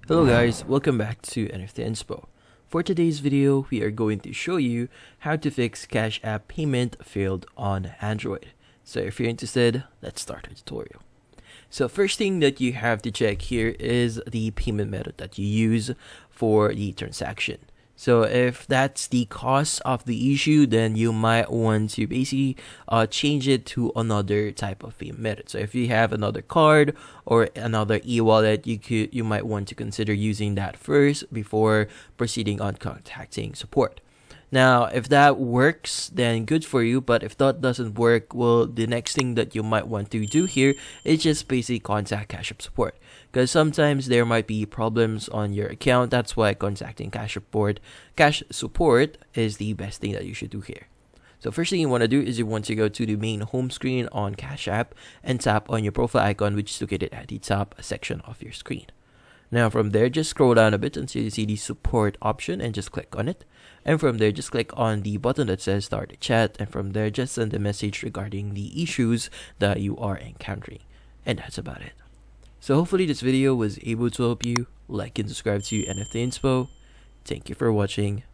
Hello guys, welcome back to NFT Inspo. For today's video, we are going to show you how to fix Cash App payment failed on Android. So if you're interested, let's start the tutorial. So first thing that you have to check here is the payment method that you use for the transaction. So if that's the cause of the issue, then you might want to basically change it to another type of payment method. So if you have another card or another e-wallet, you might want to consider using that first before proceeding on contacting support. Now, if that works, then good for you. But if that doesn't work, well, the next thing that you might want to do here is just basically contact Cash App support. Because sometimes there might be problems on your account. That's why contacting Cash support is the best thing that you should do here. So first thing you want to do is you want to go to the main home screen on Cash App and tap on your profile icon, which is located at the top section of your screen. Now from there, just scroll down a bit until you see the support option and just click on it. And from there, just click on the button that says start a chat. And from there, just send a message regarding the issues that you are encountering. And that's about it. So hopefully this video was able to help you. Like and subscribe to NFT Inspo. Thank you for watching.